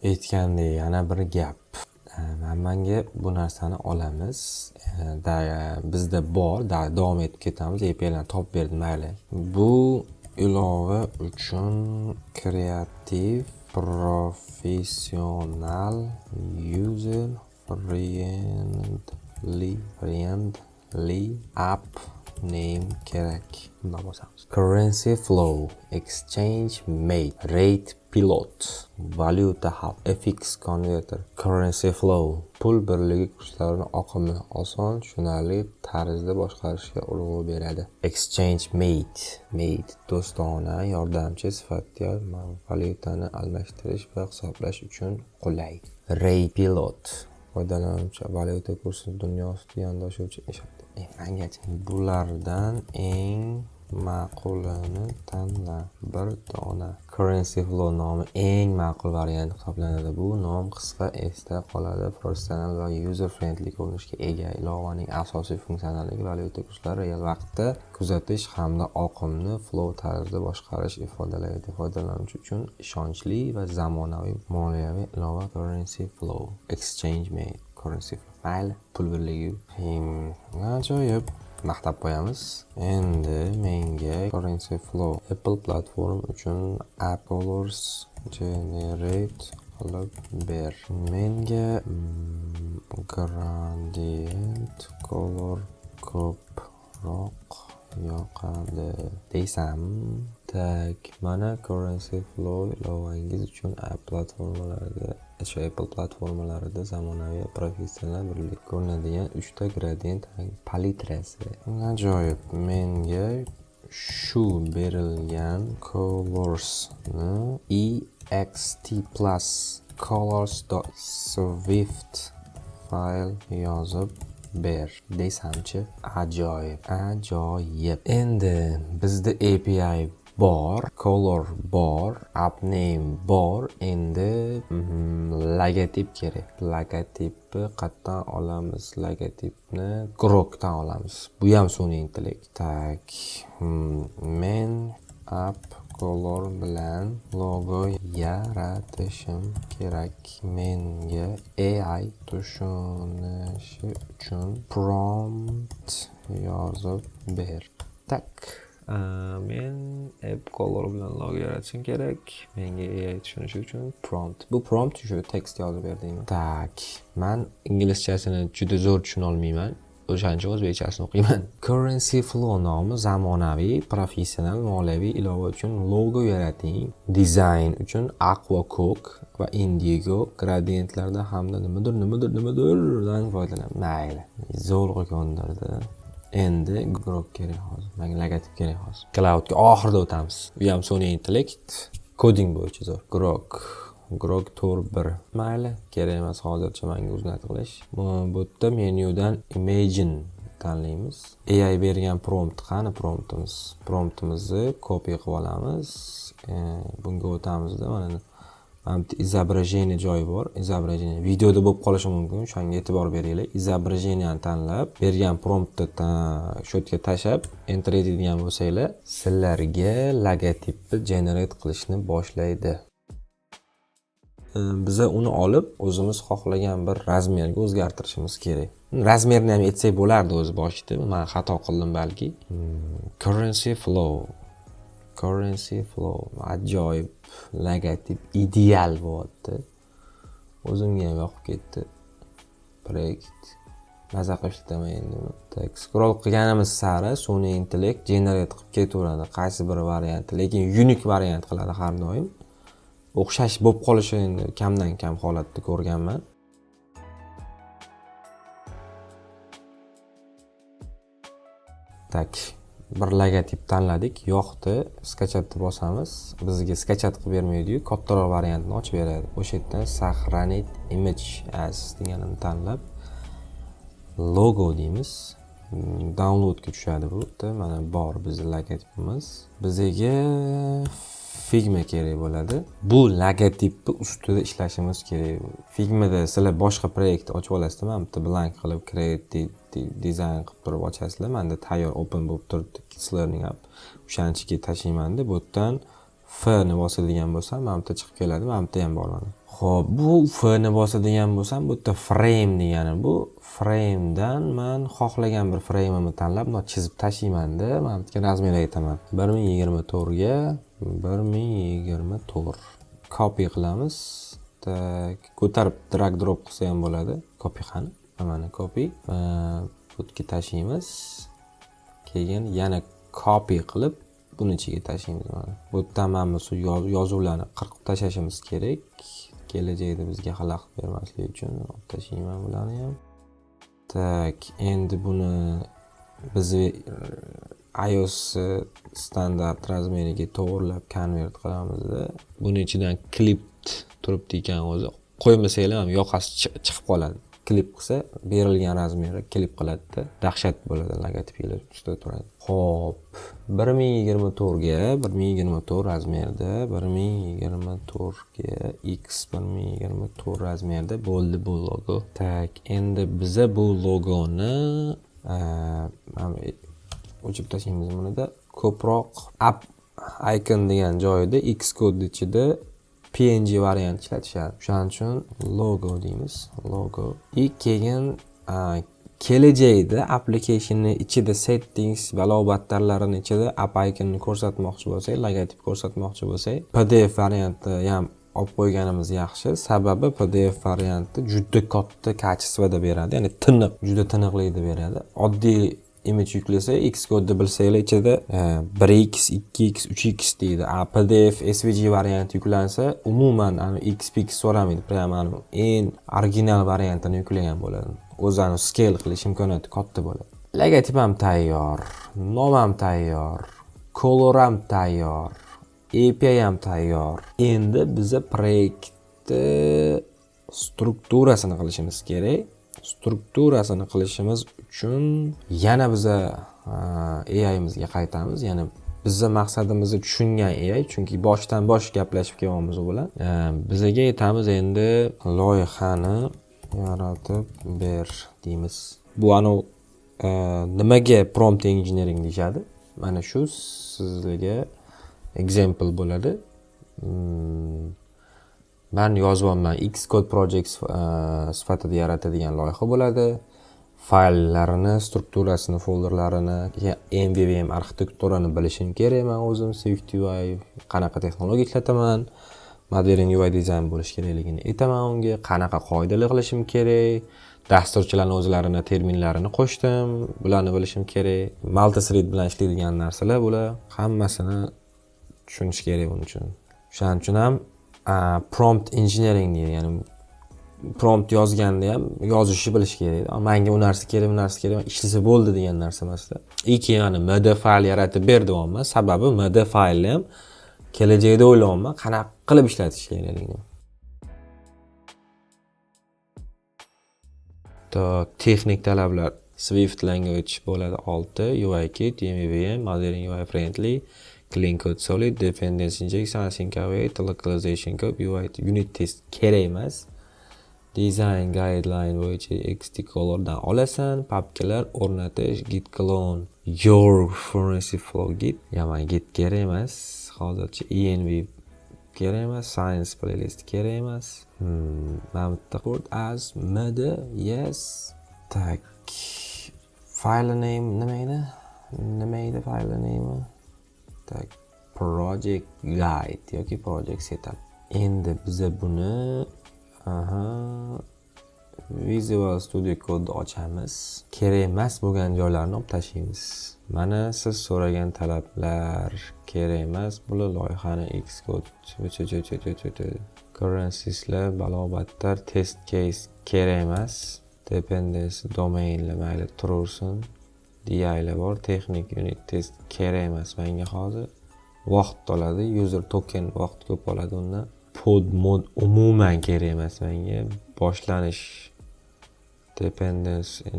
Aytgandek yana bir gap. Manga bu narsani olamiz. Bizda bor, davom etib ketamiz. API'larni topib berdim, mayli. Bu ilova uchun kreativ, professional, user friendly app name kerak. Bundan bosamiz. Currency flow, exchange mate, rate pilot, valuta hub, FX converter, currency flow, pul birligi kurslarini oqimi oson, tushunarli tarzda boshqarishga urg'u beradi. Exchange mate, do'stona, yordamchi sifatida valyutani almashtirish va hisoblash uchun qulay. Rate pilot, foydalanuvchi valyuta kursini dunyo ustida yondashuvchi bulardan eng ma'qulini tanla. Bir dona. Currency flow nomi eng ma'qul variant hisoblanadi. Bu nom qisqa, esda qoladi, professional va user friendly ko'rinishga ega. Ilovaning asosiy funksionalligi valyuta kurslarini real vaqtda kuzatish hamda oqimni flow tarzida boshqarish ifodalaydi. Foydalanuvchi uchun ishonchli va zamonaviy moliyaviy ilova. Currency flow, exchange mate, currency flow. Mayli, pul birligi. Ajoyib. Maqtab qo'yamiz. Endi menga currency flow Apple platform uchun app colors generate qilib ber. Menga gradient color ko'proq yoqadi desam, tak, mana currency flow ilovangiz uchun Apple platformalarida zamonaviy professional birlik ko'rinadigan 3 ta gradient palitrasi. Ajoyib. Menga shu berilgan colorsni ext plus colors.swift file yozib ber desamchi. Ajoyib. Endi bizda API bor, color bor, app name bor. Endi logotip kerak. Logotipni qayerdan olamiz? Logotipni Grokdan olamiz. Bu ham sun'iy intellekt. Tak. Men app color bilan logo yaratishim kerak. Menga AI tushunishi uchun prompt yozib ber. Tak. Men app color bilan logo yaratishim kerak. Menga AI tushunishi uchun prompt. Bu prompt shu tekst yozib ber deyman. Tak. Men inglizchasini juda zo'r tushuna olmayman. O'shaning uchun o'zbekchasini o'qiyman. Currency flow nomi zamonaviy, professional moliyaviy ilova uchun logo yarating. Dizayn uchun Aqua Cook va Indigo gradientlarda hamda nimadirdan foydalan. Mayli. Zo'rg'a ko'ndirdi. Endi Grok kerak hozir. Menga logotip kerak hozir. Cloudga oxirida o'tamiz. Bu ham sun'iy intellekt, koding bo'yicha zo'r. Grok Tour 1. Mayli, kerak emas hozircha menga o'rnat qilish. Bu yerda menyudan Imagine tanlaymiz. AI bergan prompt qani promptimiz? Promptimizni copy qilib olamiz. Bunga o'tamizda mana izobrazение joyi bor. Izobrazение videoda bo'lib qolishi mumkin. Shunga e'tibor beringlar. Izobrazeniyani tanlab, bergan promptni shu yerga tashab, enter etadigan bo'lsanglar, sizlarga logotipni generate qilishni boshlaydi. Biza uni olib, o'zimiz xohlagan bir razmerga o'zgartirishimiz kerak. Razmerni ham aytsak bo'lardi o'zi boshida. Men xato qildim balki. Currency flow. Ajoyib. Logotip ideal bo'lyapti. O'zimga ham yoqib ketdi. Projekt. Maza qilishdim endi. Tak, scroll qilganimiz sari sun'iy intellekt generate qilib ketaveradi qaysi bir variant, lekin unique variant qiladi har doim. O'xshash bo'lib qolishi endi kamdan kam holatda ko'rganman. Tak, bir logotip tanladik, yoqdi, skachatni bosamiz. Bizga skachat qilib bermaydi-yu, kattaroq variantni ochib beradi. O'sha yerdan saqranit image as deganini tanlab logo deymiz. Downloadga tushadi bu. Mana bor bizning logotipimiz. Bizga Figma kerak bo'ladi. Bu logotipni ustida ishlashimiz kerak. Figmada sizlar boshqa proyekt ochib olasizlar, men bitta blank qilib create design qilib turib ochasizlar. Menda tayyor open bo'lib turibdi. Kids Learning app. O'shanchiga tashlayman-da, bu yerdan F ni bosadigan bo'lsam, men bitta chiqib keladi. Men bitta ham bor mana. Xo'p, bu f ni bosadigan bo'lsam, bu yerda frame degani bu. Framedan men xohlagan bir frameimni tanlab, buni chizib tashlayman-da. Men bu yerga razmer aytaman. 1024 ga 1024. Copy qilamiz. Tak, ko'tarib drag drop qilsa ham bo'ladi. Copy qani? Mana copy. Bu yerga tashlaymiz. Keyin yana copy qilib buni ichiga tashlaymiz mana. Bu yerdan mana shu yozuvlarni qirqib tashlashimiz kerak. Kelajakda bizga xalaqit bermaslik uchun tashlayman bularni ham. Tak, endi buni biz iOS standart razmeriga to'g'rilab konvert qilamiz-da. Buni ichidan clip turibdi ekan o'zi. Qo'ymasanglar ham yoqasi chiqib qoladi. Klip qilsa berilgan razmerni klip qiladi-da. Dahshat bo'ladi, logotiplar ustida turadi. Xo'p, 1024 ga 1024 razmerda, 1024 ga X 1024 razmerda bo'ldi bu logo. Tak, endi biza bu logoni o'chib tashlaymiz bunda. Ko'proq app icon degan joyida Xcode ichida PNG variant ishlatishadi. Shuning uchun logo deymiz. Logo. Keyin kelajakda applicationni ichida settings, balobatlarning ichida app iconini ko'rsatmoqchi bo'lsak, logotip ko'rsatmoqchi bo'lsak, PDF varianti ham olib qo'yganimiz yaxshi. Sababi PDF varianti juda katta kачествоda beradi. Ya'ni tiniq, juda tiniqlikda beradi. Oddiy image yuklasa, Xcode bilsanglar ichida 1x, 2x, 3x deydi. PDF SVG variant yuklansa, umuman XPX so'ramaydi. Prямо eng original variantini yuklagan bo'ladi. O'zini scale qilish imkoniyati katta bo'ladi. Logotip ham tayyor, nom ham tayyor, color ham tayyor, API ham tayyor. Endi biza proyektni strukturasini qilishimiz kerak. Strukturasini qilishimiz uchun yana biza AI'mizga qaytamiz. Ya'ni bizning maqsadimizni tushungan AI, chunki boshdan bosh gaplashib kelganmiz u bilan. Bizaga aytamiz endi loyihani yaratib ber deymiz. Bu nimaga prompt engineering deyshadi? Mana shu sizlarga example bo'ladi. Men yozganman Xcode project sifatida yaratadigan loyiha bo'ladi. Fayllarini, strukturasini, folderlarini, MVVM arxitekturani bilishim kerak. Men o'zim SwiftUI qanaqa texnologiya ishlataman, Modern UI dizayn bo'lish kerakligini aytaman unga, qanaqa qoidalar qilishim kerak, dasturchilarning o'zlarini terminlarini qo'shdim, bularni bilishim kerak. Multi-thread bilan ishlaydigan narsalar bular, hammasini tushunish kerak buning uchun. Shuning uchun ham prompt engineering deydi. Ya'ni prompt yozganda ham yozishni bilish kerak. Menga u narsa kerak, bu narsa kerak, ishlasa bo'ldi degan narsa emasda. Keyin MD fayl yaratib ber deyapman. Sababi MD faylni ham kelajakda o'ylayapman, qanaqa qilib ishlatish kerakligini. Texnik talablar Swift language bo'ladi 6, UIKit, MVVM, Modern UI friendly, clean code solid, dependency injection, async await, localization code, UI unit test kerak emas. Design guideline bo'yicha XT colordan olasan, papkalar o'rnatish, git clone, your furnace flow git, yaman git kerak emas. Hozircha env kerak emas, science playlist kerak emas. Mana bitta code as md yes. Tak. File name nima edi file name? Tak. Project guide yoki project setup. Endi biz buni Visual Studio Code ochamiz. Kerak emas bo'lgan joylarni olib tashlaymiz. Mana siz so'ragan talablar kerak emas. Bular loyihani Xcode currenceslar, balobatlar, test case kerak emas. Dependency domainlar mayli tursin. DI'lar bor, texnik unit test kerak emas menga hozir. Vaqt oladi, user token vaqt ko'p oladi undan. Pod mod umuman kerak emas menga. Boshlanish dependency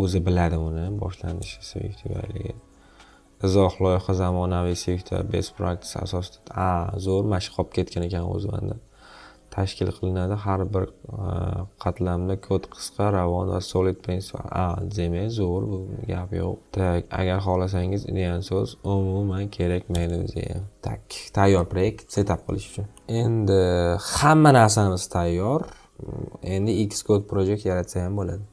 o'zi biladi uni, boshlanishi SwiftUI'ga. Izoh loyiha zamonaviy SwiftUI best practice asosida. Zo'r mashq qolib ketgan ekan o'zi menda. tashkil qilinadi. Har bir qatlamda kod qisqa, ravon va solid prinsipial. Demak, zo'r, bu gap yo'q. Tak, agar xohlasangiz degan so'z umuman kerakmaydi bizga. Tak, tayyor proyekt setup qilish uchun. Endi hamma narsamiz tayyor. Endi Xcode project yaratsa ham bo'ladi.